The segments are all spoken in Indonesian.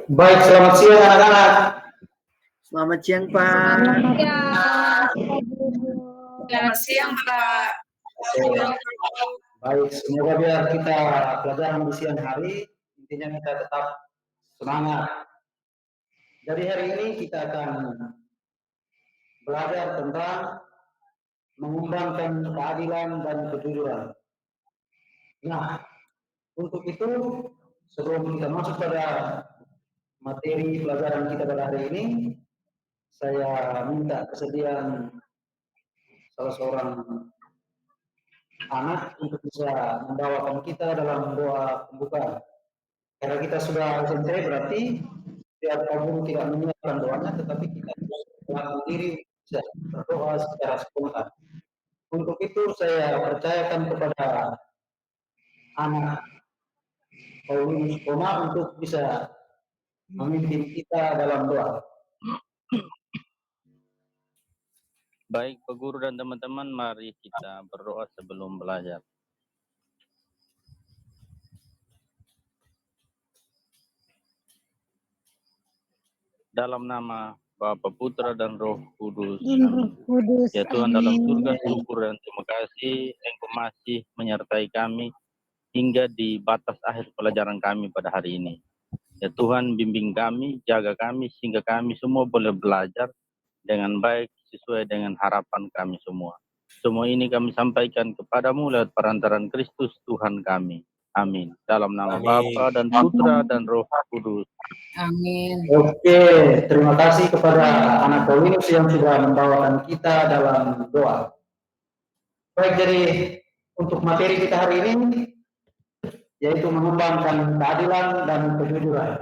Baik, selamat siang anak-anak. Selamat siang, Pak. Selamat Selamat siang, Pak. Baik, semoga biar kita pelajaran di siang hari, intinya kita tetap semangat. Dari hari ini kita akan belajar tentang mengembangkan keadilan dan kejujuran. Nah, untuk itu sebelum kita masuk pada materi pelajaran kita pada hari ini, saya minta kesediaan salah seorang anak untuk bisa membawakan kita dalam doa pembukaan. Karena kita sudah selesai berarti tiap guru tidak menyiapkan doanya, tetapi kita melakukan diri bisa berdoa secara spontan. Untuk itu saya percayakan kepada anak Paulinus Koma untuk bisa memimpin kita dalam doa. Baik, Pak Guru dan teman-teman, mari kita berdoa sebelum belajar. Dalam nama Bapa, Putra, dan Roh Kudus. Ya Tuhan, dalam surga, syukur dan terima kasih Engkau masih menyertai kami hingga di batas akhir pelajaran kami pada hari ini. Ya Tuhan, bimbing kami, jaga kami, sehingga kami semua boleh belajar dengan baik sesuai dengan harapan kami semua. Semua ini kami sampaikan kepadamu lewat perantaran Kristus Tuhan kami. Amin. Dalam nama Bapa dan Putra dan Roh Kudus. Amin. Oke, terima kasih kepada anak Paulinus yang sudah membawakan kita dalam doa. Baik, jadi untuk materi kita hari ini yaitu mengembangkan keadilan dan kejujuran.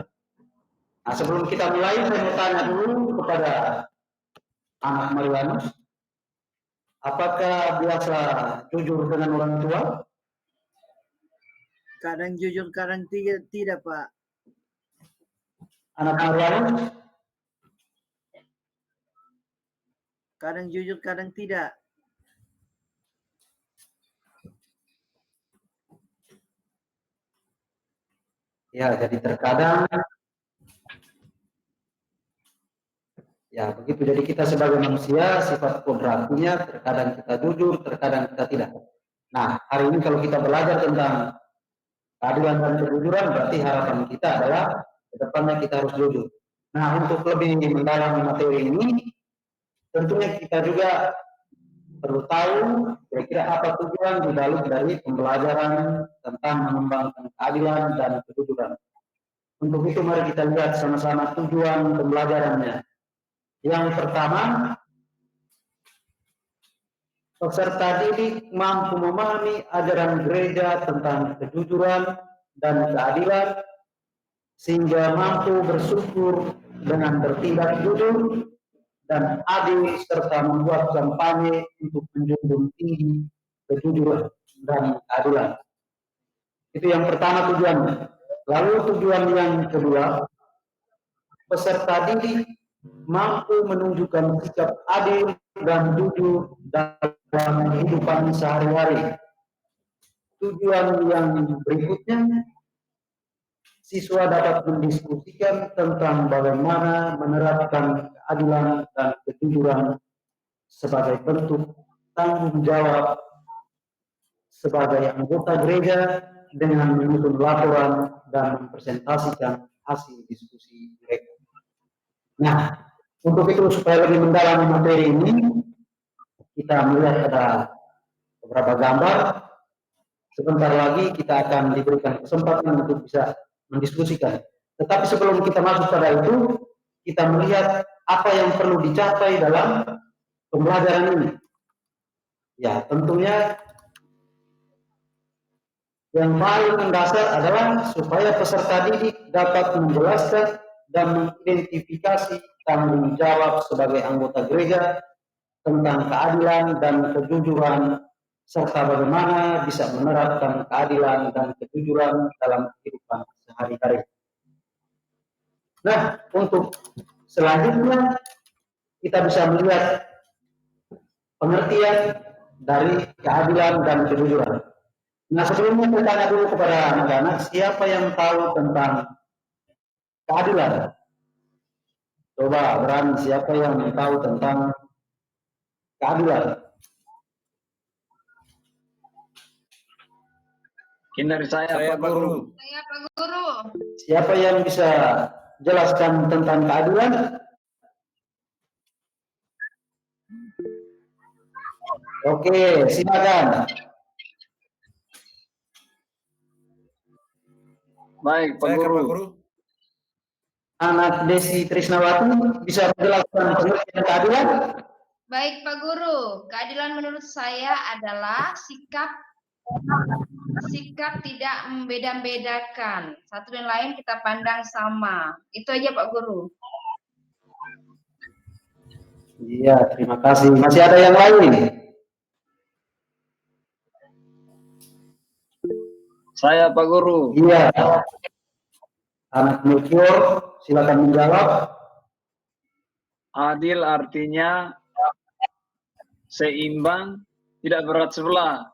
Nah, sebelum kita mulai, saya mau tanya dulu kepada anak Marianus, apakah biasa jujur dengan orang tua? Kadang jujur, kadang tidak, Pak. Anak Marianus? Kadang jujur, kadang tidak. Ya, jadi terkadang ya begitu. Jadi kita sebagai manusia sifat kodratinya terkadang kita jujur, terkadang kita tidak. Nah, hari ini kalau kita belajar tentang keadilan dan kejujuran, berarti harapan kita adalah ke depannya kita harus jujur. Nah, untuk lebih mendalami materi ini, tentunya kita juga perlu tahu kira-kira apa tujuan di balik dari pembelajaran tentang mengembangkan keadilan dan kejujuran. Untuk itu mari kita lihat sama-sama tujuan pembelajarannya. Yang pertama, peserta didik mampu memahami ajaran gereja tentang kejujuran dan keadilan sehingga mampu bersyukur dengan bertindak jujur dan adil serta membuat kampanye untuk menjunjung tinggi kejujuran dan keadilan. Itu yang pertama tujuannya. Lalu tujuan yang kedua, peserta didik mampu menunjukkan sikap adil dan jujur dalam kehidupan sehari-hari. Tujuan yang berikutnya, siswa dapat mendiskusikan tentang bagaimana menerapkan keadilan dan kejujuran sebagai bentuk tanggung jawab sebagai anggota gereja dengan menyusun laporan dan mempresentasikan hasil diskusi mereka. Nah, untuk itu supaya lebih mendalami materi ini, kita melihat ada beberapa gambar. Sebentar lagi kita akan diberikan kesempatan untuk bisa mendiskusikan. Tetapi sebelum kita masuk pada itu, kita melihat apa yang perlu dicapai dalam pembelajaran ini. Ya, tentunya yang paling mendasar adalah supaya peserta didik dapat menjelaskan dan mengidentifikasi tanggung jawab sebagai anggota gereja tentang keadilan dan kejujuran serta bagaimana bisa menerapkan keadilan dan kejujuran dalam kehidupan sehari-hari. Nah, untuk selanjutnya kita bisa melihat pengertian dari keadilan dan kejujuran. Nah, sebelumnya saya tanya dulu kepada anak-anak, siapa yang tahu tentang keadilan. Coba berani siapa yang tahu tentang keadilan? Mungkin dari saya, Pak Guru. Saya Pak Guru. Siapa yang bisa jelaskan tentang keadilan? Oke, silakan. Baik, Pak Guru. Anak Desi Trisnawati bisa menjelaskan pengertian keadilan? Baik Pak Guru, keadilan menurut saya adalah sikap tidak membeda-bedakan. Satu dan lain kita pandang sama. Itu aja Pak Guru. Iya, terima kasih. Masih ada yang lain? Saya, Pak Guru. Iya. Anak Melchior, silakan menjawab. Adil artinya seimbang, tidak berat sebelah.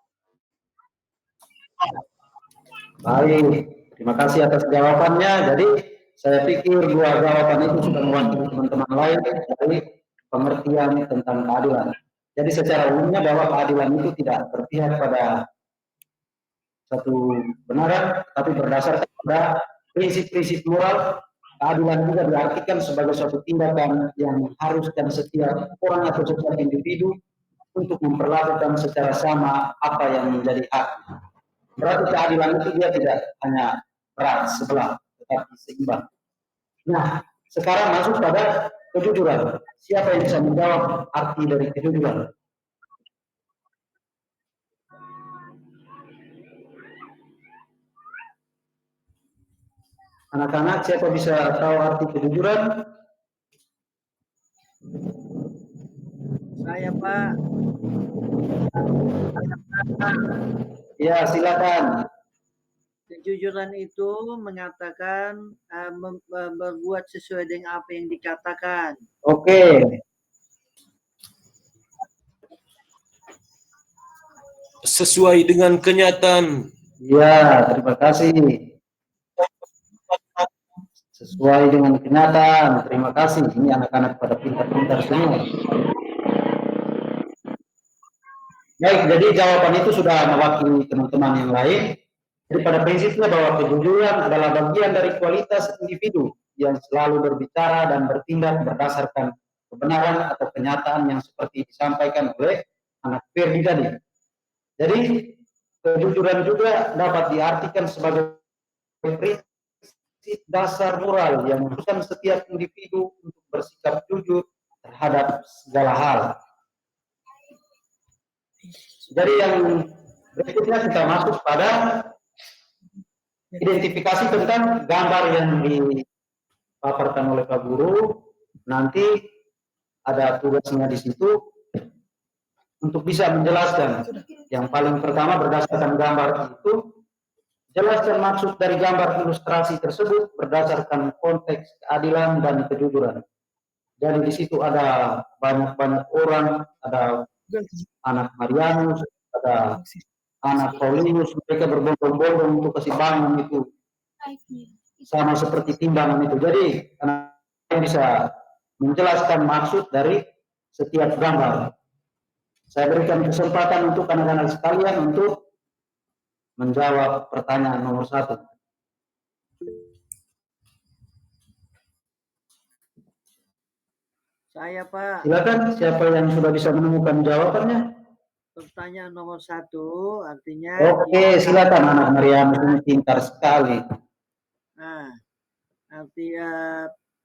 Baik, terima kasih atas jawabannya. Jadi saya pikir dua jawaban itu sudah mewakili teman-teman lain dari pengertian tentang keadilan. Jadi secara umumnya bahwa keadilan itu tidak berpihak pada satu kebenaran, tapi berdasarkan pada prinsip-prinsip moral. Keadilan juga diartikan sebagai suatu tindakan yang mengharuskan setiap orang atau setiap individu untuk memperlakukan secara sama apa yang menjadi hak. Berarti keadilan itu dia tidak hanya berat sebelah, tetapi seimbang. Nah, sekarang masuk pada kejujuran. Siapa yang bisa menjawab arti dari kejujuran? Anak-anak, siapa bisa tahu arti kejujuran? Saya Pak. Ya, silakan. Kejujuran itu mengatakan berbuat sesuai dengan apa yang dikatakan. Oke. Sesuai dengan kenyataan. Ya, terima kasih. Sesuai dengan kenyataan. Terima kasih. Ini anak-anak pada pintar-pintar semua. Baik, jadi jawaban itu sudah mewakili teman-teman yang lain. Jadi pada prinsipnya bahwa kejujuran adalah bagian dari kualitas individu yang selalu berbicara dan bertindak berdasarkan kebenaran atau kenyataan yang seperti disampaikan oleh anak Ferdi tadi. Jadi kejujuran juga dapat diartikan sebagai prinsip dasar moral yang mengharuskan setiap individu untuk bersikap jujur terhadap segala hal. Jadi yang berikutnya kita masuk pada identifikasi tentang gambar yang dipaparkan oleh Pak Guru. Nanti ada tugasnya di situ untuk bisa menjelaskan. Yang paling pertama berdasarkan gambar itu, jelaskan maksud dari gambar ilustrasi tersebut berdasarkan konteks keadilan dan kejujuran. Jadi di situ ada banyak-banyak orang, ada anak Marianus, ada anak Paulinus, mereka berbondong-bondong untuk kasih bangun itu. Sama seperti timbangan itu. Jadi anak bisa menjelaskan maksud dari setiap gambar. Saya berikan kesempatan untuk anak-anak sekalian untuk menjawab pertanyaan nomor 1. Saya Pak. Silakan, siapa yang sudah bisa menemukan jawabannya? Pertanyaan nomor 1 artinya. Oke, silakan anak Mariam, ini pintar sekali. Nah, artinya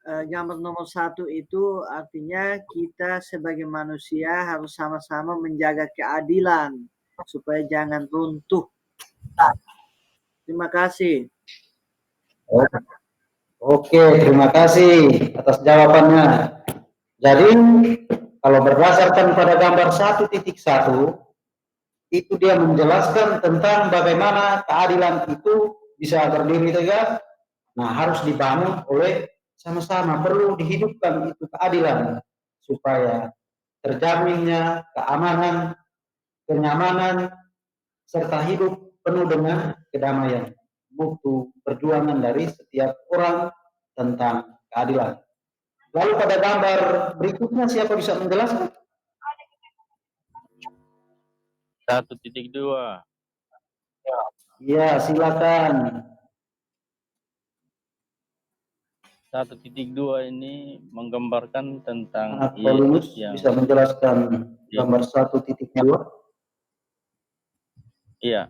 gambar nomor 1 itu artinya kita sebagai manusia harus sama-sama menjaga keadilan supaya jangan runtuh. Terima kasih. Oke, terima kasih atas jawabannya. Jadi, kalau berdasarkan pada gambar 1.1, itu dia menjelaskan tentang bagaimana keadilan itu bisa berdiri tegak. Nah, harus dibangun oleh sama-sama, perlu dihidupkan itu keadilan supaya terjaminnya keamanan, kenyamanan, serta hidup penuh dengan kedamaian. Butuh perjuangan dari setiap orang tentang keadilan. Lalu pada gambar berikutnya siapa bisa menjelaskan? 1.2. Ya, silakan. 1.2 ini menggambarkan tentang Anak Paulus yang bisa menjelaskan gambar 1.2. Iya,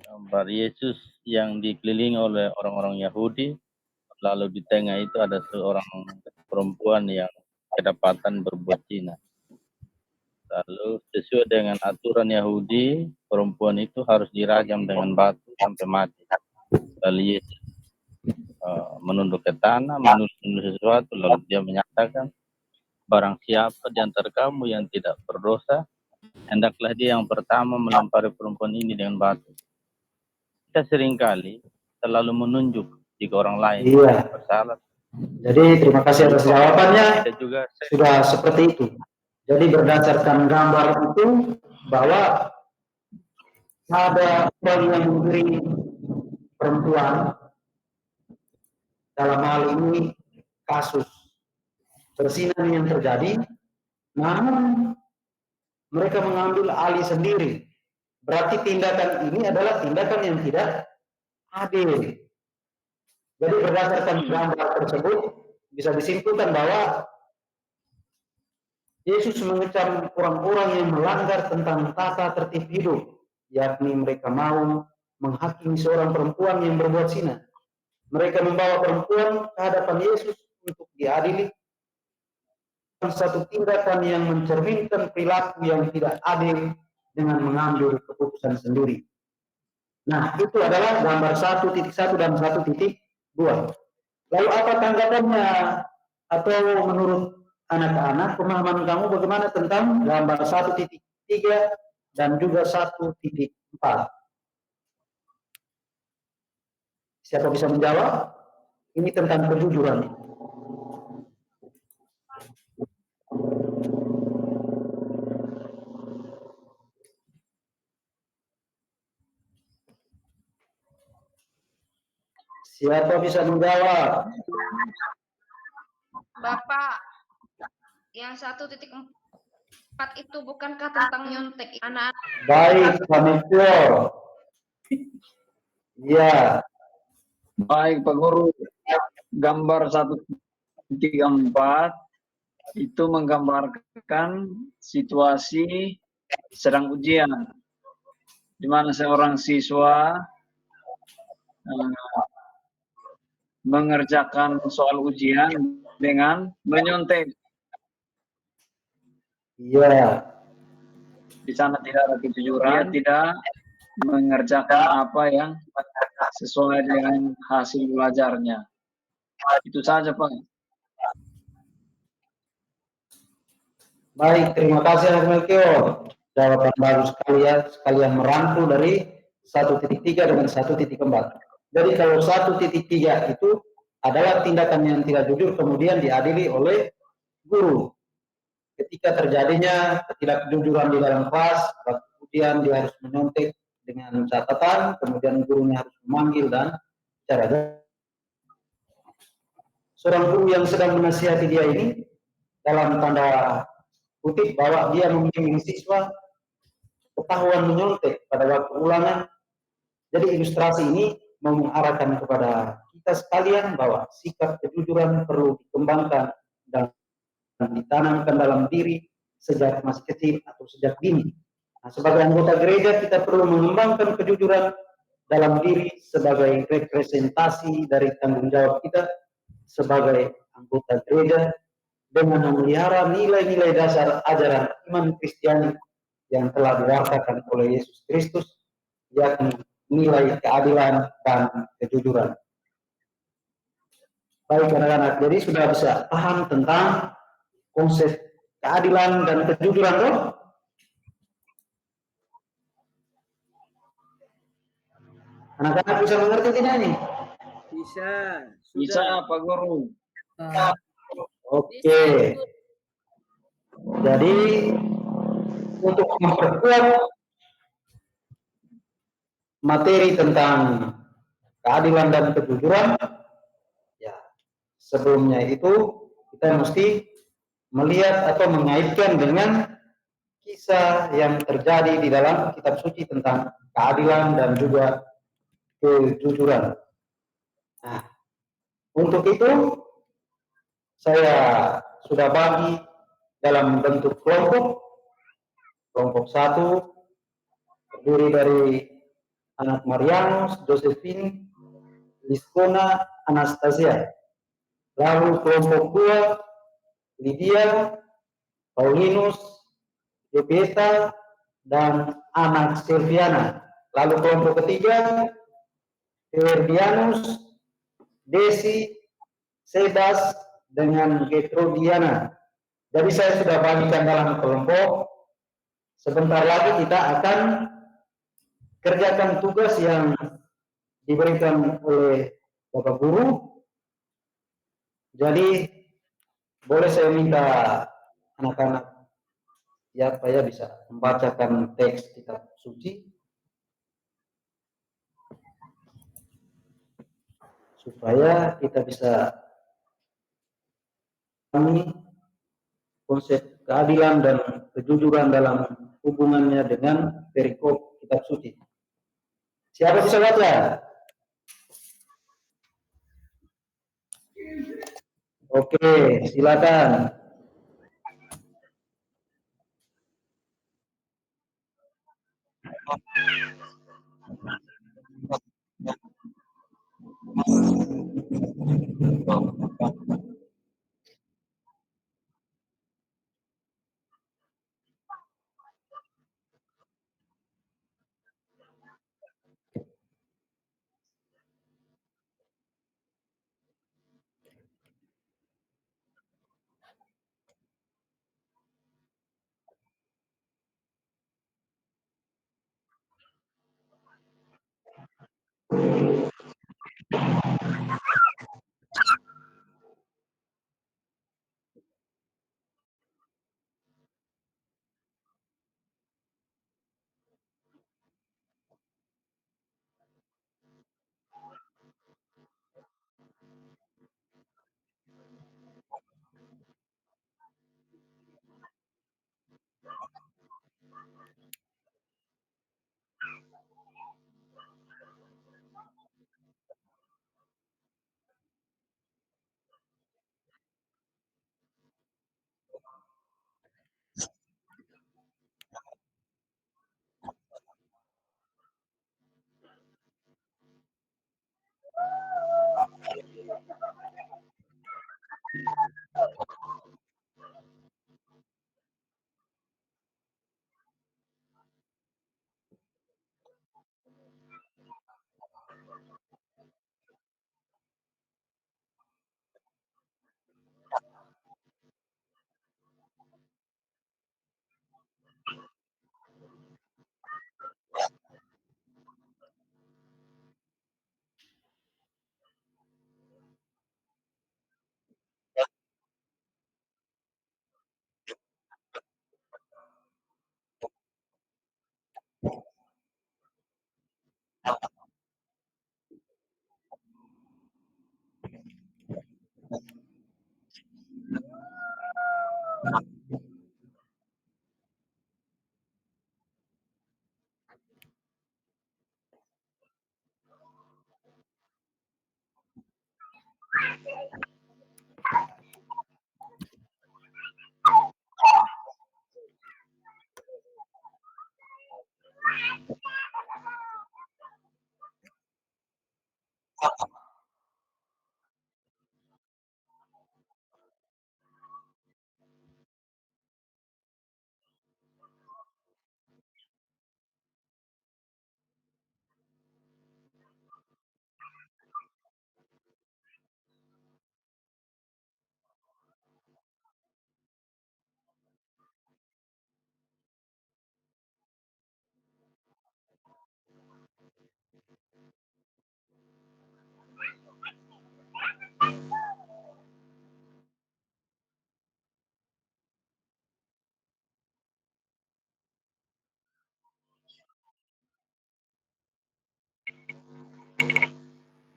gambar Yesus yang dikelilingi oleh orang-orang Yahudi, lalu di tengah itu ada seorang perempuan yang kedapatan berbuat zina. Lalu sesuai dengan aturan Yahudi, perempuan itu harus dirajam dengan batu sampai mati. Lalu Yesus menunduk ke tanah, menulis sesuatu, lalu dia menyatakan, barang siapa di antara kamu yang tidak berdosa, hendaklah dia yang pertama melempari perempuan ini dengan batu. Kita seringkali terlalu menunjuk jika orang lain bersalah. Jadi terima kasih atas jawabannya. Kita juga sudah seperti itu. Jadi berdasarkan gambar itu bahwa ada orang yang memberi perempuan, dalam hal ini kasus perzinahan yang terjadi, namun mereka mengambil alih sendiri. Berarti tindakan ini adalah tindakan yang tidak adil. Jadi berdasarkan gambar tersebut bisa disimpulkan bahwa Yesus mengecam orang-orang yang melanggar tentang tata tertib hidup, yakni mereka mau menghakimi seorang perempuan yang berbuat zina. Mereka membawa perempuan ke hadapan Yesus untuk diadili. Satu tindakan yang mencerminkan perilaku yang tidak adil dengan mengambil keputusan sendiri. Nah, itu adalah gambar 1.1 dan 1.2. Lalu apa tanggapannya atau menurut anak-anak, pemahaman kamu bagaimana tentang gambar 1.3 dan juga 1.4? Siapa bisa menjawab? Ini tentang kejujuran. Siapa bisa menjawab? Bapak, yang 1.4 itu bukankah tentang nyontek anak-anak? Baik, Panitia. Ya. Baik, Pak Guru. Gambar 1.4 itu menggambarkan situasi sedang ujian, di mana seorang siswa mengerjakan soal ujian dengan menyontek. Iya. Di sana tidak ada kejujuran, tidak mengerjakan apa yang sesuai dengan hasil belajarnya. Itu saja, Pak. Baik, terima kasih Melchior. Jawaban baru sekali ya, sekalian merangkul dari 1.3 dengan 1.4. Jadi kalau 1.3 itu adalah tindakan yang tidak jujur kemudian diadili oleh guru. Ketika terjadinya ketidakjujuran di dalam kelas, kemudian dia harus menyontek dengan catatan, kemudian gurunya harus memanggil dan cara. Seorang guru yang sedang menasihati dia ini dalam tanda kutip bahwa dia membimbing siswa ketahuan menyontek pada waktu ulangan. Jadi ilustrasi ini mau mengarahkan kepada kita sekalian bahwa sikap kejujuran perlu dikembangkan dan ditanamkan dalam diri sejak masih kecil atau sejak dini. Nah, sebagai anggota gereja kita perlu mengembangkan kejujuran dalam diri sebagai representasi dari tanggung jawab kita sebagai anggota gereja dengan memelihara nilai-nilai dasar ajaran iman Kristiani yang telah diwartakan oleh Yesus Kristus, yakni nilai keadilan dan kejujuran. Baik anak-anak, jadi sudah bisa paham tentang konsep keadilan dan kejujuran, loh? Anak-anak bisa mengerti tidak nih? Bisa. Bisa, Pak Guru. Oke. Jadi untuk memperkuat materi tentang keadilan dan kejujuran, ya sebelumnya itu kita mesti melihat atau mengaitkan dengan kisah yang terjadi di dalam kitab suci tentang keadilan dan juga kejujuran. Nah, untuk itu saya sudah bagi dalam bentuk kelompok. Kelompok 1 terdiri dari anak Marianus, Josephine, Liscona, Anastasia. Lalu kelompok 2 Lydia, Paulinus, Jebeta, dan anak Silviana. Lalu kelompok ketiga Ferdianus, Desi, Sebas, dengan Getrudiana. Jadi saya sudah bagikan dalam kelompok. Sebentar lagi kita akan kerjakan tugas yang diberikan oleh Bapak Guru. Jadi boleh saya minta anak-anak ya supaya bisa membacakan teks kitab suci supaya kita bisa memahami konsep keadilan dan kejujuran dalam hubungannya dengan perikop kitab suci. Siapa bisa baca? Oke, silakan.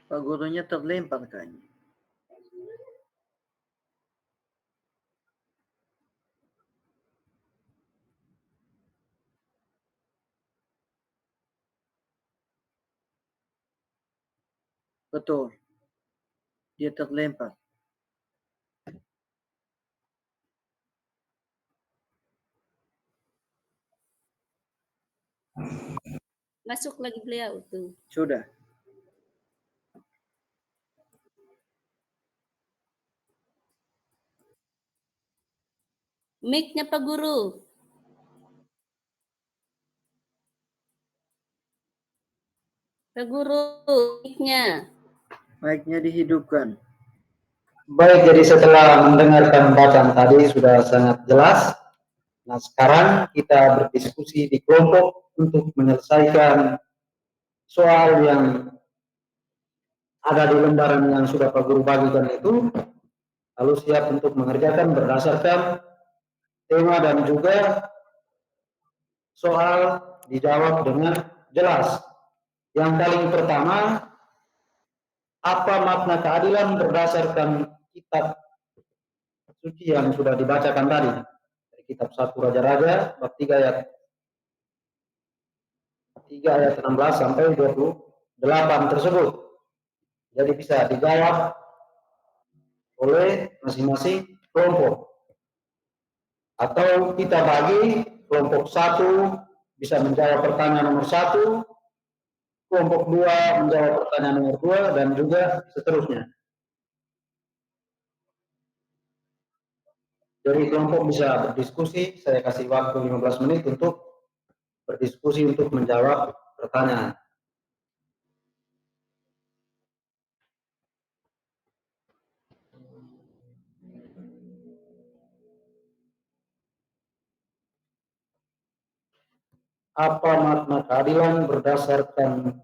Pak gurunya terlempar kayaknya. Betul. Dia terlempar. Masuk lagi beliau tuh. Sudah. Mic-nya Pak Guru. Pak Guru, mic-nya. Mic-nya dihidupkan. Baik, jadi setelah mendengarkan bacaan tadi sudah sangat jelas. Nah, sekarang kita berdiskusi di kelompok untuk menyelesaikan soal yang ada di lembaran yang sudah Pak Guru bagikan itu, lalu siap untuk mengerjakan berdasarkan tema dan juga soal dijawab dengan jelas. Yang paling pertama, apa makna keadilan berdasarkan kitab suci yang sudah dibacakan tadi? Dari kitab 1 Raja-Raja, bab 3 ayat 16 sampai 28 tersebut. Jadi bisa dijawab oleh masing-masing kelompok. Atau kita bagi kelompok 1 bisa menjawab pertanyaan nomor 1, kelompok 2 menjawab pertanyaan nomor 2, dan juga seterusnya. Jadi kelompok bisa berdiskusi, saya kasih waktu 15 menit untuk berdiskusi untuk menjawab pertanyaan. Apa makna keadilan berdasarkan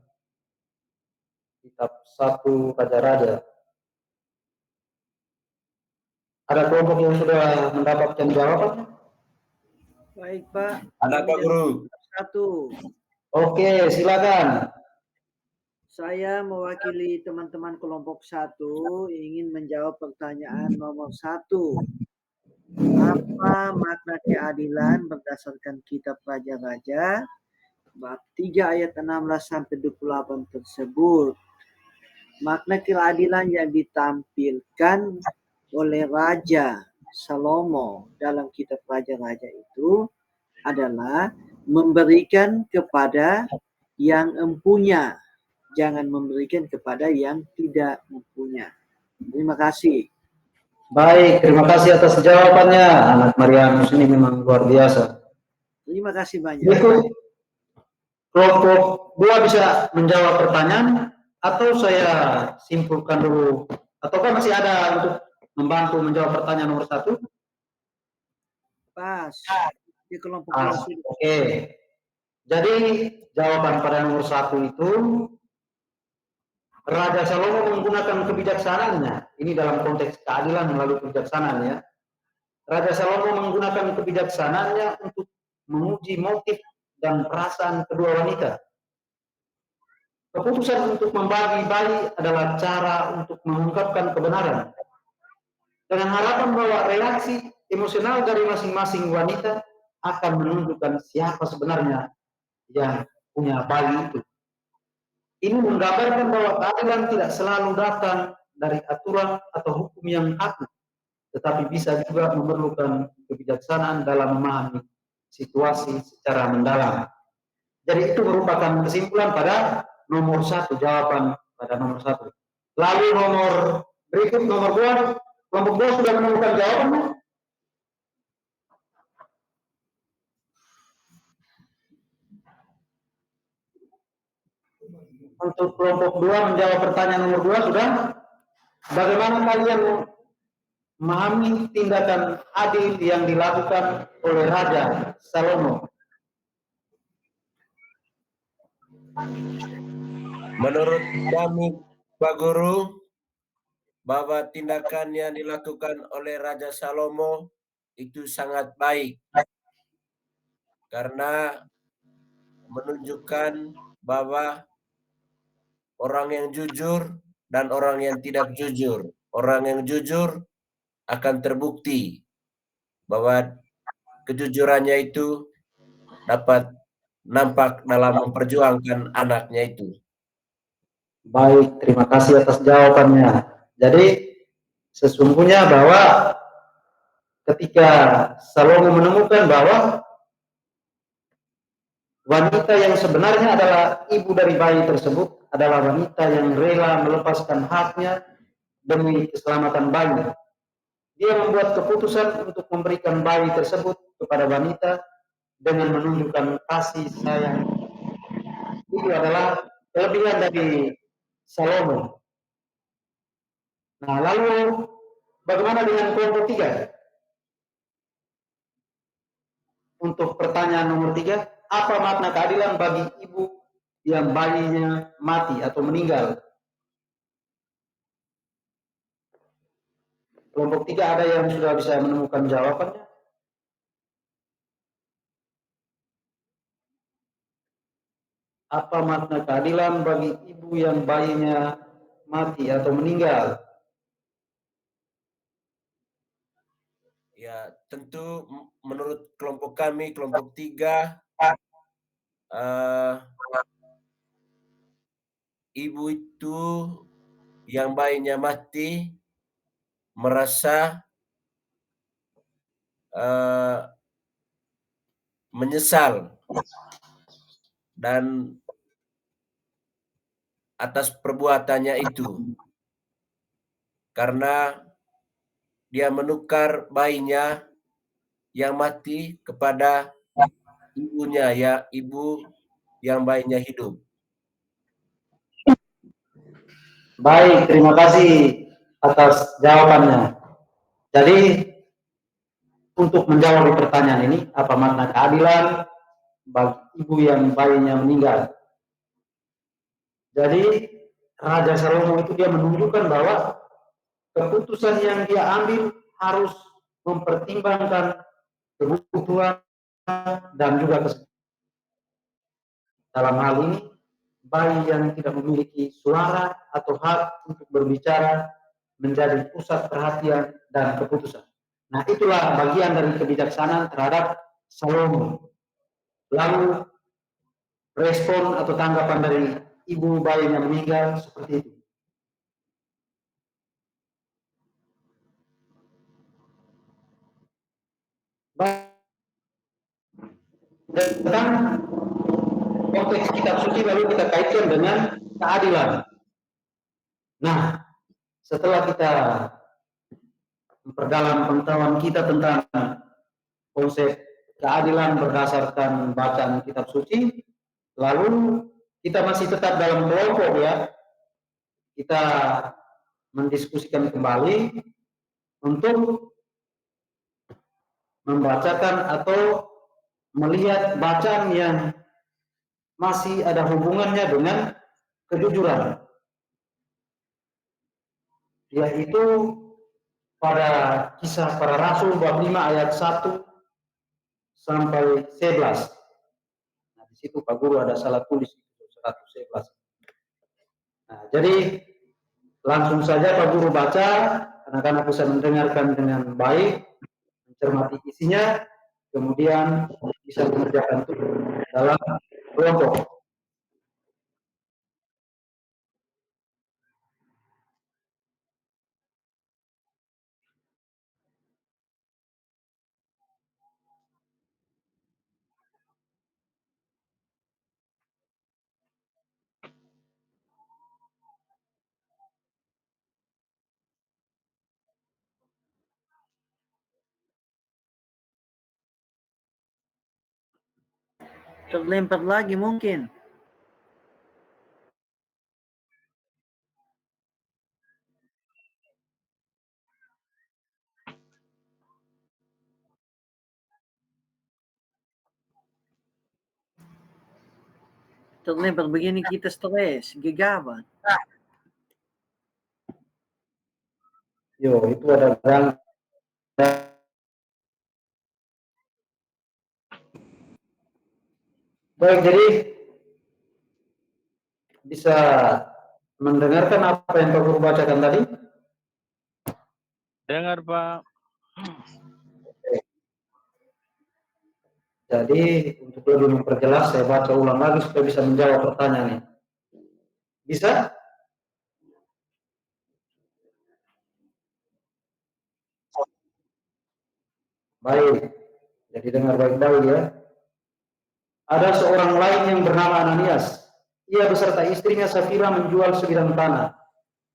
kitab 1 Raja-Raja? Ada kelompok yang sudah mendapatkan jawaban? Baik, Pak. Ada Pak Guru. 1. Oke, silakan. Saya mewakili teman-teman kelompok 1 ingin menjawab pertanyaan nomor 1. Apa makna keadilan berdasarkan kitab Raja-Raja bab 3 ayat 16 sampai 28 tersebut? Makna keadilan yang ditampilkan oleh Raja Salomo dalam kitab Raja-Raja itu adalah memberikan kepada yang empunya, jangan memberikan kepada yang tidak mempunya. Terima kasih. Baik, terima kasih atas jawabannya. Anak Marianus ini memang luar biasa. Terima kasih banyak. Itu kelompok 2 bisa menjawab pertanyaan atau saya simpulkan dulu, ataukah masih ada untuk membantu menjawab pertanyaan nomor 1? Pas. Di kelompok Pas. Oke. Jadi jawaban pada nomor 1 itu Raja Salomo menggunakan kebijaksanaannya. Ini dalam konteks keadilan melalui kebijaksanaan ya. Raja Salomo menggunakan kebijaksanaannya untuk menguji motif dan perasaan kedua wanita. Keputusan untuk membagi bayi adalah cara untuk mengungkapkan kebenaran. Dengan harapan bahwa reaksi emosional dari masing-masing wanita akan menunjukkan siapa sebenarnya yang punya bayi itu. Ini menggambarkan bahwa keadilan tidak selalu datang dari aturan atau hukum yang kaku, tetapi bisa juga memerlukan kebijaksanaan dalam memahami situasi secara mendalam. Jadi itu merupakan kesimpulan pada nomor 1, jawaban pada nomor 1. Lalu nomor berikut, nomor 2, kelompok 2 sudah menemukan jawabannya? Untuk kelompok 2 menjawab pertanyaan nomor 2 sudah? Bagaimana kalian memahami tindakan adil yang dilakukan oleh Raja Salomo? Menurut kami, Pak Guru, bahwa tindakan yang dilakukan oleh Raja Salomo itu sangat baik karena menunjukkan bahwa orang yang jujur dan orang yang tidak jujur. Orang yang jujur akan terbukti bahwa kejujurannya itu dapat nampak dalam memperjuangkan anaknya itu. Baik, terima kasih atas jawabannya. Jadi sesungguhnya bahwa ketika Salomo menemukan bahwa wanita yang sebenarnya adalah ibu dari bayi tersebut adalah wanita yang rela melepaskan haknya demi keselamatan bayi. Dia membuat keputusan untuk memberikan bayi tersebut kepada wanita dengan menunjukkan kasih sayang. Itu adalah kelebihan dari Salomo. Nah, lalu bagaimana dengan kelompok 3? Untuk pertanyaan nomor 3, apa makna keadilan bagi ibu yang bayinya mati atau meninggal? Kelompok 3 ada yang sudah bisa menemukan jawabannya? Apa makna keadilan bagi ibu yang bayinya mati atau meninggal? Ya, tentu menurut kelompok kami, kelompok 3, ibu itu yang bayinya mati merasa menyesal dan atas perbuatannya itu, karena dia menukar bayinya yang mati kepada ibunya, ya ibu yang bayinya hidup. Baik, terima kasih atas jawabannya. Jadi untuk menjawab pertanyaan ini, apa makna keadilan bagi ibu yang bayinya meninggal? Jadi Raja Salomo itu dia menunjukkan bahwa keputusan yang dia ambil harus mempertimbangkan kebutuhan dan juga kesehatan. Dalam hal ini, bayi yang tidak memiliki suara atau hak untuk berbicara menjadi pusat perhatian dan keputusan. Nah, itulah bagian dari kebijaksanaan terhadap Salomo. Lalu respon atau tanggapan dari ibu bayi yang meninggal seperti itu. Tentang konteks kitab suci lalu kita kaitkan dengan keadilan. Nah, setelah kita memperdalam pengetahuan kita tentang konsep keadilan berdasarkan bacaan kitab suci, lalu kita masih tetap dalam kelompok ya. Kita mendiskusikan kembali untuk membacakan atau melihat bacaan yang masih ada hubungannya dengan kejujuran, yaitu pada Kisah Para Rasul bab 5 ayat 1 sampai 11. Nah, di situ Pak Guru ada salah tulis 111. Nah, jadi langsung saja Pak Guru baca, anak-anak bisa mendengarkan dengan baik, mencermati isinya, kemudian bisa mengerjakan tugas dalam kelompok. Terlempar lagi mungkin. Terlempar begini kita stres, gegabah. Yo, itu ada gang. Baik, jadi bisa mendengarkan apa yang Pak Guru bacakan tadi? Dengar, Pak. Jadi untuk lebih memperjelas saya baca ulang lagi supaya bisa menjawab pertanyaannya. Bisa? Baik, jadi dengar baik-baik ya. Ada seorang lain yang bernama Ananias. Ia beserta istrinya Safira menjual sebidang tanah.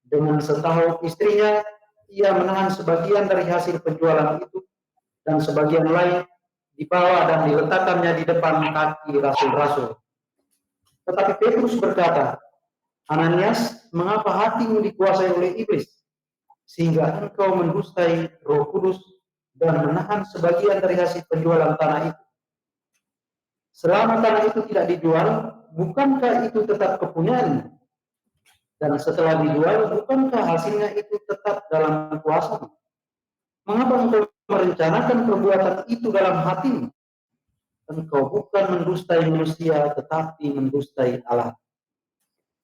Dengan setahu istrinya, ia menahan sebagian dari hasil penjualan itu dan sebagian lain dibawa dan diletakkannya di depan kaki rasul-rasul. Tetapi Petrus berkata, Ananias, mengapa hatimu dikuasai oleh iblis, sehingga engkau mendustai Roh Kudus dan menahan sebagian dari hasil penjualan tanah itu? Selama tanah itu tidak dijual, bukankah itu tetap kepunyaanmu? Dan setelah dijual, bukankah hasilnya itu tetap dalam kuasamu? Mengapa engkau merencanakan perbuatan itu dalam hatimu? Engkau bukan mendustai manusia, tetapi mendustai Allah.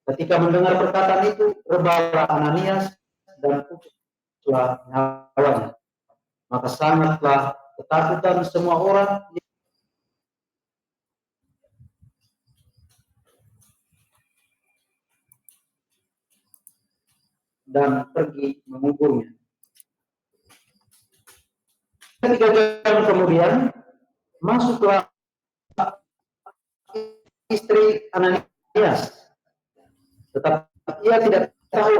Ketika mendengar perkataan itu, rebalah Ananias dan putuslah nyawanya. Maka sangatlah ketakutan semua orang dan pergi menguburnya. 3 jam kemudian, masuklah istri Ananias. Tetapi ia tidak tahu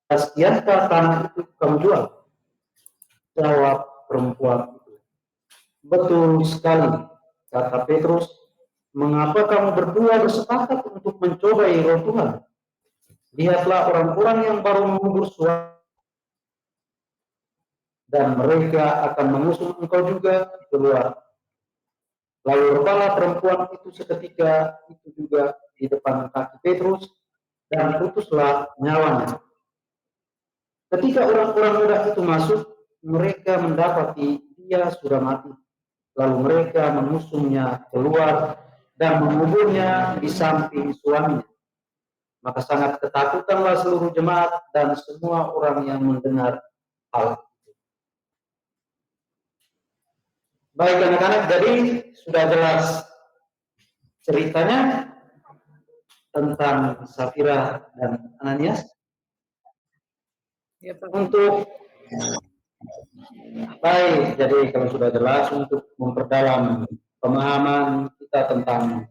sekiankah tanah itu kamu jual. Jawab perempuan itu, betul sekali, kata Petrus. Mengapa kamu berdua bersepakat untuk mencobai Roh Tuhan? Lihatlah orang-orang yang baru mengubur suami, dan mereka akan mengusung engkau juga keluar. Lalu rebalah perempuan itu seketika itu juga di depan kaki Petrus dan putuslah nyawanya. Ketika orang-orang muda itu masuk, mereka mendapati dia sudah mati. Lalu mereka mengusungnya keluar dan menguburnya di samping suaminya. Maka sangat ketakutanlah seluruh jemaat dan semua orang yang mendengar hal itu. Baik anak-anak, jadi sudah jelas ceritanya tentang Safira dan Ananias. Ya, Pak. Untuk baik, jadi kalau sudah jelas untuk memperdalam pemahaman kita tentang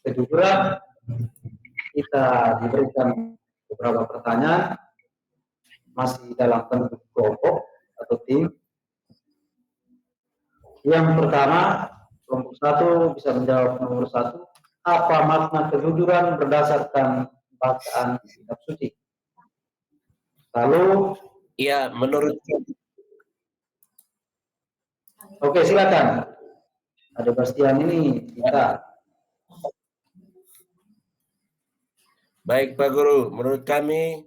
kejujuran, kita diberikan beberapa pertanyaan masih dalam bentuk kelompok atau tim. Yang pertama, kelompok 1 bisa menjawab nomor 1, apa makna kejujuran berdasarkan bacaan kitab suci? Lalu, Ya, menurut oke, silakan. Ada Bastian ini kita. baik Pak Guru, menurut kami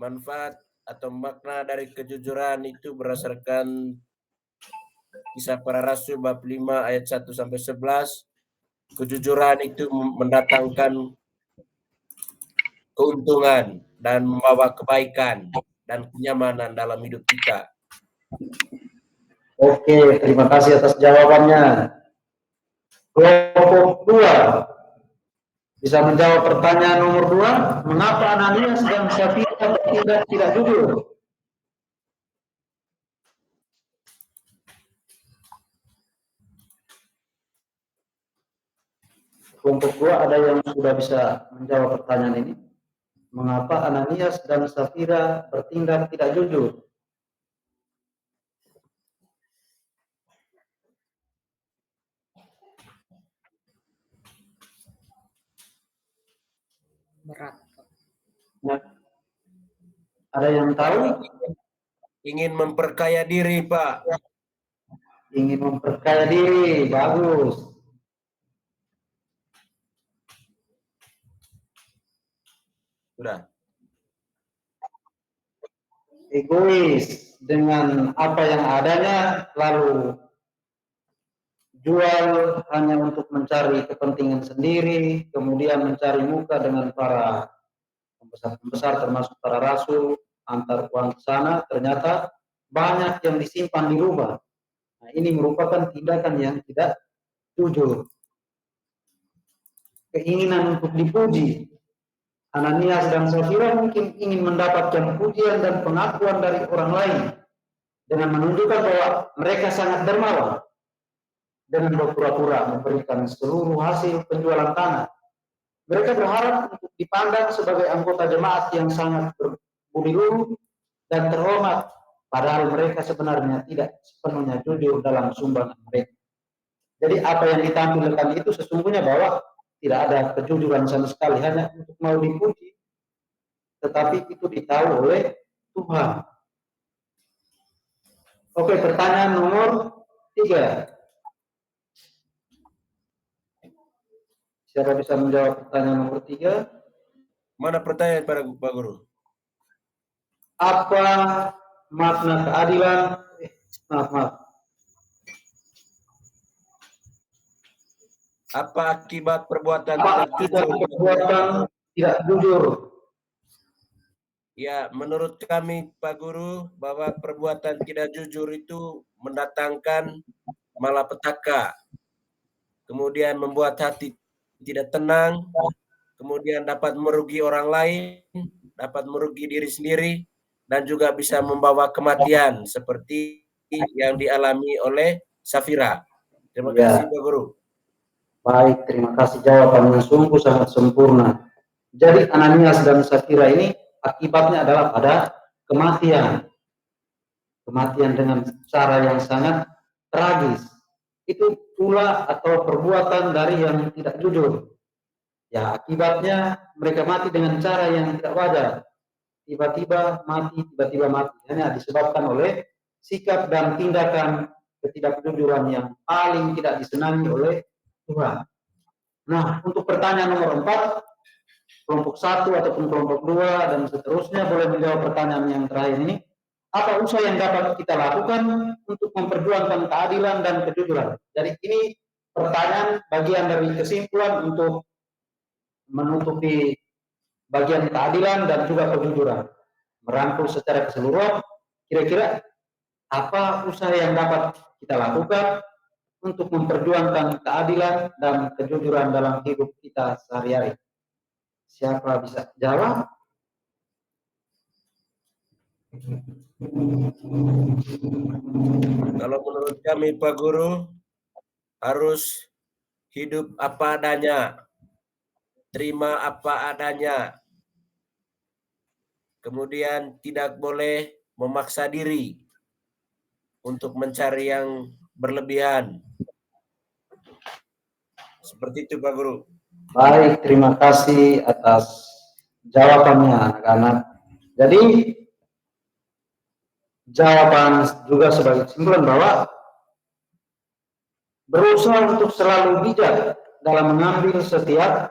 manfaat atau makna dari kejujuran itu berdasarkan Kisah Para Rasul bab 5 ayat 1 sampai 11. Kejujuran itu mendatangkan keuntungan dan membawa kebaikan dan kenyamanan dalam hidup kita. Oke, terima kasih atas jawabannya. Kelompok 2 bisa menjawab pertanyaan nomor 2, mengapa Ananias dan Safira tidak jujur? Kelompok 2 ada yang sudah bisa menjawab pertanyaan ini? Mengapa Ananias dan Safira bertindak tidak jujur? Berat. Ya. Ada yang tahu? Ingin memperkaya diri, Pak. Ingin memperkaya diri, bagus. Sudah. Egois dengan apa yang adanya, lalu jual hanya untuk mencari kepentingan sendiri, kemudian mencari muka dengan para pembesar-pembesar termasuk para rasul, antar uang ke sana, ternyata banyak yang disimpan di rumah. Nah, ini merupakan tindakan yang tidak jujur. Keinginan untuk dipuji, Ananias dan Safira mungkin ingin mendapatkan pujian dan pengakuan dari orang lain dengan menunjukkan bahwa mereka sangat dermawan dengan berpura-pura memberikan seluruh hasil penjualan tanah. Mereka berharap untuk dipandang sebagai anggota jemaat yang sangat berbudi luhur dan terhormat, padahal mereka sebenarnya tidak sepenuhnya jujur dalam sumbangan mereka. Jadi apa yang ditampilkan itu sesungguhnya bahwa tidak ada kejujuran sama sekali, hanya untuk mau dipuji, tetapi itu ditahu oleh Tuhan. Oke, pertanyaan nomor 3. Siapa bisa menjawab pertanyaan nomor 3? Mana pertanyaan Pak Guru? Apa makna keadilan? Maaf. Apa akibat perbuatan Apa tidak akibat jujur? perbuatan tidak jujur? Ya, menurut kami Pak Guru bahwa perbuatan tidak jujur itu mendatangkan malapetaka, kemudian membuat hati tidak tenang, kemudian dapat merugi orang lain, dapat merugi diri sendiri, dan juga bisa membawa kematian seperti yang dialami oleh Safira. Terima kasih Pak Guru. Baik, terima kasih, jawabannya sungguh sangat sempurna. Jadi Ananias dan Safira ini akibatnya adalah pada kematian. Kematian dengan cara yang sangat tragis. Itu pula atau perbuatan dari yang tidak jujur. Ya, akibatnya mereka mati dengan cara yang tidak wajar. Tiba-tiba mati. Hanya disebabkan oleh sikap dan tindakan ketidakjujuran yang paling tidak disenangi oleh Tuhan. Nah, untuk pertanyaan nomor 4, kelompok 1 ataupun kelompok 2 dan seterusnya boleh menjawab pertanyaan yang terakhir ini. Apa usaha yang dapat kita lakukan untuk memperjuangkan keadilan dan kejujuran? Jadi ini pertanyaan bagian dari kesimpulan untuk menutupi bagian keadilan dan juga kejujuran. Merangkul secara keseluruhan, kira-kira apa usaha yang dapat kita lakukan untuk memperjuangkan keadilan dan kejujuran dalam hidup kita sehari-hari? Siapa bisa jawab? Kalau menurut kami Pak Guru, harus hidup apa adanya, terima apa adanya, kemudian tidak boleh memaksa diri untuk mencari yang berlebihan. Seperti itu Pak Guru. Baik, terima kasih atas jawabannya anak-anak. Jadi jawaban juga sebagai kesimpulan bahwa berusaha untuk selalu bijak dalam mengambil setiap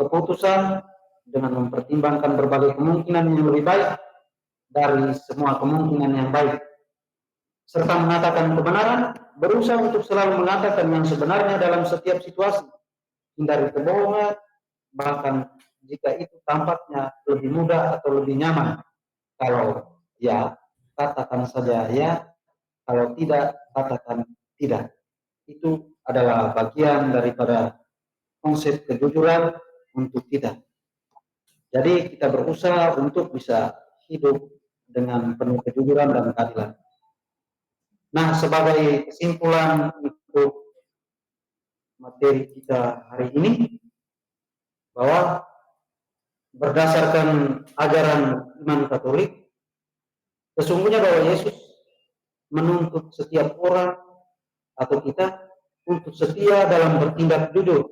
keputusan dengan mempertimbangkan berbagai kemungkinan yang lebih baik dari semua kemungkinan yang baik, serta mengatakan kebenaran, berusaha untuk selalu mengatakan yang sebenarnya dalam setiap situasi, hindari kebohongan, bahkan jika itu tampaknya lebih mudah atau lebih nyaman. Kalau ya, katakan saja ya, kalau tidak, katakan tidak. Itu adalah bagian daripada konsep kejujuran untuk kita. Jadi kita berusaha untuk bisa hidup dengan penuh kejujuran dan keadilan. Nah, sebagai kesimpulan untuk materi kita hari ini, bahwa berdasarkan ajaran iman Katolik, sesungguhnya bahwa Yesus menuntut setiap orang atau kita untuk setia dalam bertindak jujur.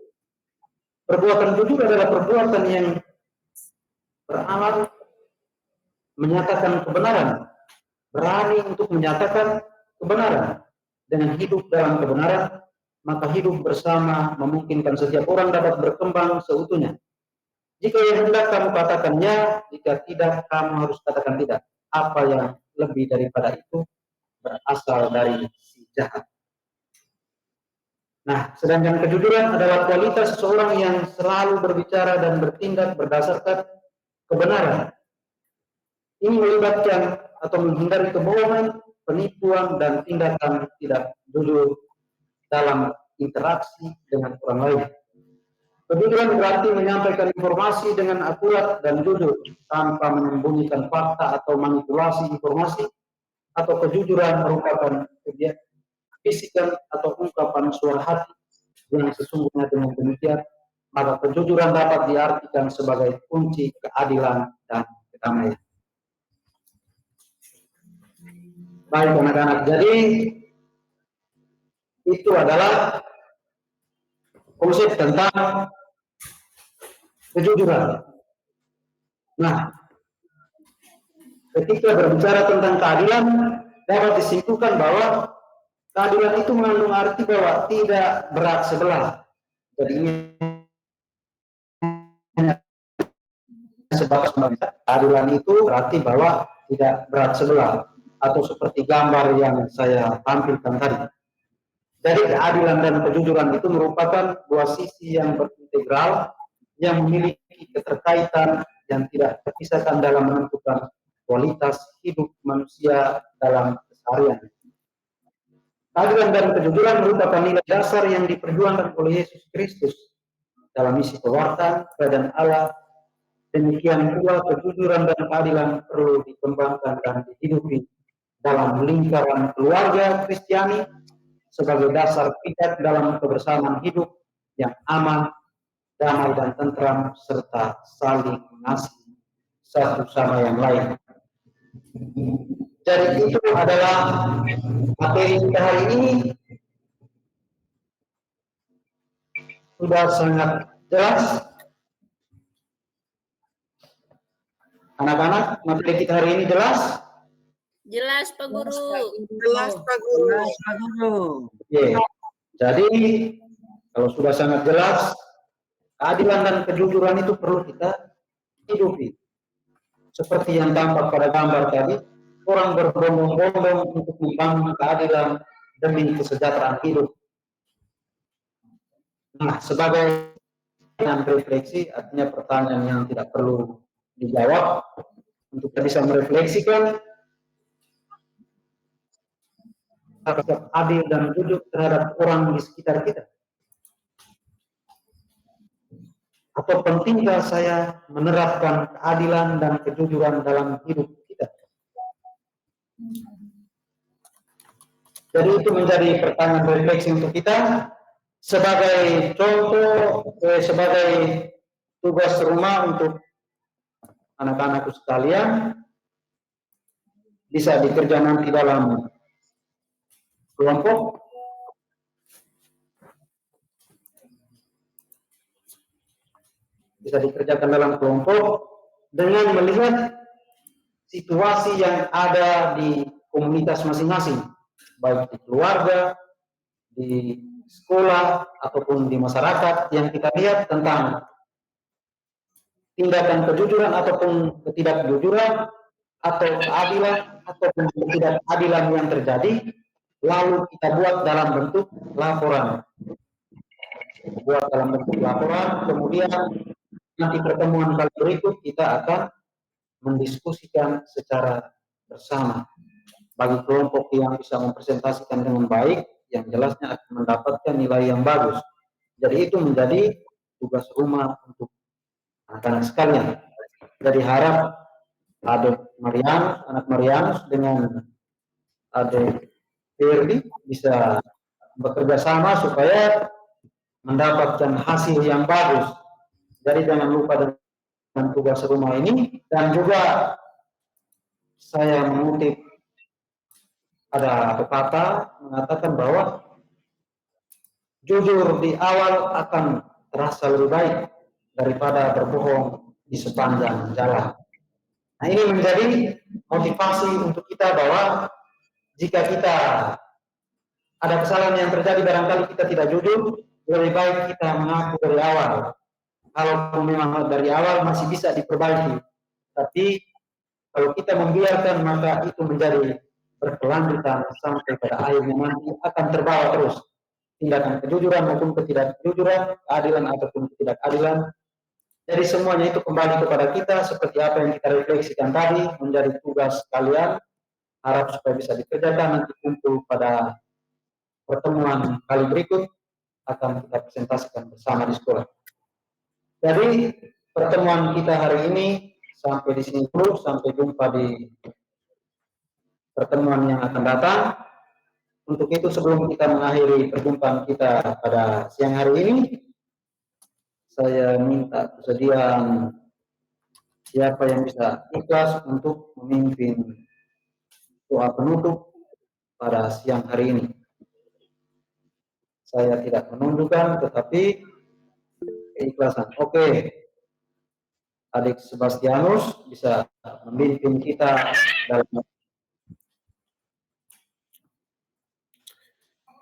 Perbuatan jujur adalah perbuatan yang beramal menyatakan kebenaran, berani untuk menyatakan kebenaran. Dengan hidup dalam kebenaran, maka hidup bersama memungkinkan setiap orang dapat berkembang seutuhnya. Jika yang hendak kamu katakan ya, jika tidak, kamu harus katakan tidak. Apa yang lebih daripada itu berasal dari si jahat. Nah, sedangkan kejujuran adalah kualitas seseorang yang selalu berbicara dan bertindak berdasarkan kebenaran. Ini melibatkan atau menghindari kebohongan, penipuan, dan tindakan tidak jujur dalam interaksi dengan orang lain. Kejujuran berarti menyampaikan informasi dengan akurat dan jujur tanpa menyembunyikan fakta atau manipulasi informasi, atau kejujuran merupakan bisikan atau ungkapan suara hati yang sesungguhnya. Dengan demikian, maka kejujuran dapat diartikan sebagai kunci keadilan dan kedamaian. Baik anak-anak, jadi itu adalah konsep tentang kejujuran. Nah, ketika berbicara tentang keadilan, dapat disimpulkan bahwa keadilan itu mengandung arti bahwa tidak berat sebelah. Jadi ini sebatas keadilan itu berarti bahwa tidak berat sebelah, atau seperti gambar yang saya tampilkan tadi. Jadi keadilan dan kejujuran itu merupakan dua sisi yang berintegral, yang memiliki keterkaitan yang tidak terpisahkan dalam menentukan kualitas hidup manusia dalam keseharian. Keadilan dan kejujuran merupakan nilai dasar yang diperjuangkan oleh Yesus Kristus dalam misi pewartaan kerajaan Allah. Demikian pula kejujuran dan keadilan perlu dikembangkan dan dihidupi dalam lingkaran keluarga Kristiani sebagai dasar pikat dalam kebersamaan hidup yang aman, damai dan tentram, serta saling mengasihi satu sama yang lain. Jadi itu adalah materi kita hari ini. Sudah sangat jelas. Anak-anak, materi kita hari ini jelas? Jelas, Pak Guru. Jelas, Pak Guru. Oke. Jadi kalau sudah sangat jelas, keadilan dan kejujuran itu perlu kita hidupi. Seperti yang tampak pada gambar tadi, orang berbondong-bondong untuk membangun keadilan demi kesejahteraan hidup. Nah, sebagai refleksi, artinya pertanyaan yang tidak perlu dijawab, untuk kita bisa merefleksikan sikap adil dan jujur terhadap orang di sekitar kita. Atau pentingkah saya menerapkan keadilan dan kejujuran dalam hidup kita? Jadi itu menjadi pertanyaan refleksi untuk kita. Sebagai contoh, sebagai tugas rumah untuk anak-anakku sekalian, bisa dikerjakan nanti dalam kelompok. Bisa dikerjakan dalam kelompok dengan melihat situasi yang ada di komunitas masing-masing, baik di keluarga, di sekolah, ataupun di masyarakat, yang kita lihat tentang tindakan kejujuran ataupun ketidakjujuran, atau keadilan ataupun ketidakadilan yang terjadi, lalu kita buat dalam bentuk laporan. Buat dalam bentuk laporan, kemudian nanti pertemuan kali berikut kita akan mendiskusikan secara bersama. Bagi kelompok yang bisa mempresentasikan dengan baik, yang jelasnya akan mendapatkan nilai yang bagus. Jadi itu menjadi tugas rumah untuk anak-anak sekalian. Jadi harap adik Marianus, anak Marianus dengan adik Firly bisa bekerja sama supaya mendapatkan hasil yang bagus. Jadi jangan lupa dengan tugas rumah ini. Dan juga saya mengutip ada pepatah mengatakan bahwa jujur di awal akan terasa lebih baik daripada berbohong di sepanjang jalan. Nah, ini menjadi motivasi untuk kita bahwa jika kita ada kesalahan yang terjadi, barangkali kita tidak jujur, lebih baik kita mengaku dari awal. Kalau memang dari awal masih bisa diperbaiki, tapi kalau kita membiarkan, maka itu menjadi berkelanjutan sampai pada akhirnya nanti akan terbawa terus tindakan kejujuran maupun ketidakjujuran, keadilan ataupun ketidakadilan. Jadi semuanya itu kembali kepada kita, seperti apa yang kita refleksikan tadi, menjadi tugas kalian. Harap supaya bisa dikerjakan, nanti kumpul pada pertemuan kali berikut, akan kita presentasikan bersama di sekolah. Jadi pertemuan kita hari ini sampai di sini dulu, sampai jumpa di pertemuan yang akan datang. Untuk itu sebelum kita mengakhiri perjumpaan kita pada siang hari ini, saya minta kesediaan siapa yang bisa ikhlas untuk memimpin doa penutup pada siang hari ini. Saya tidak menunjukkan, tetapi keikhlasan. Oke, Adik Sebastianus bisa memimpin kita dalam.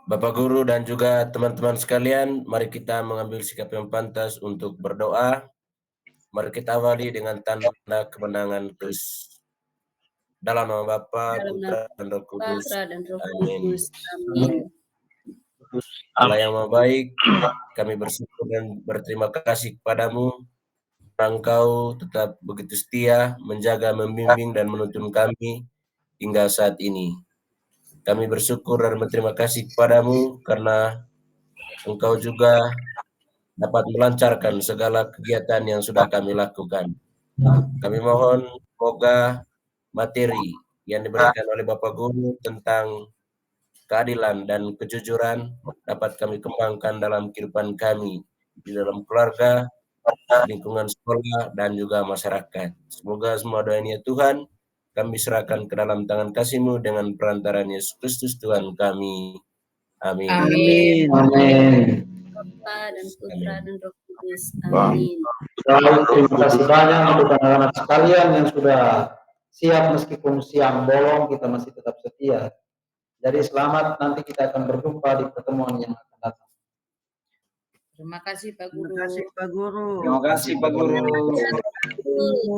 Bapak Guru dan juga teman-teman sekalian, mari kita mengambil sikap yang pantas untuk berdoa. Mari kita awali dengan tanda kemenangan Kristus. Dalam nama Bapa, Putra, dan Roh Kudus. Amin. Allah yang Maha Baik, kami bersyukur dan berterima kasih kepadamu. Engkau tetap begitu setia, menjaga, membimbing, dan menuntun kami hingga saat ini. Kami bersyukur dan berterima kasih kepadamu karena Engkau juga dapat melancarkan segala kegiatan yang sudah kami lakukan. Kami mohon semoga materi yang diberikan oleh Bapak Guru tentang keadilan dan kejujuran dapat kami kembangkan dalam kehidupan kami, di dalam keluarga, lingkungan sekolah, dan juga masyarakat. Semoga semua doa ini ya Tuhan, kami serahkan ke dalam tangan kasih-Mu dengan perantaraan Yesus Kristus Tuhan kami. Amin. Amin. Amin. Bapa dan Putra dan Roh Kudus. Amin. Baik, terima kasih banyak untuk anak-anak sekalian yang sudah siap meskipun siang bolong, kita masih tetap setia. Jadi selamat, nanti kita akan berjumpa di pertemuan yang akan datang. Terima kasih Pak Guru. Terima kasih Pak Guru. Terima kasih Pak Guru. Guru.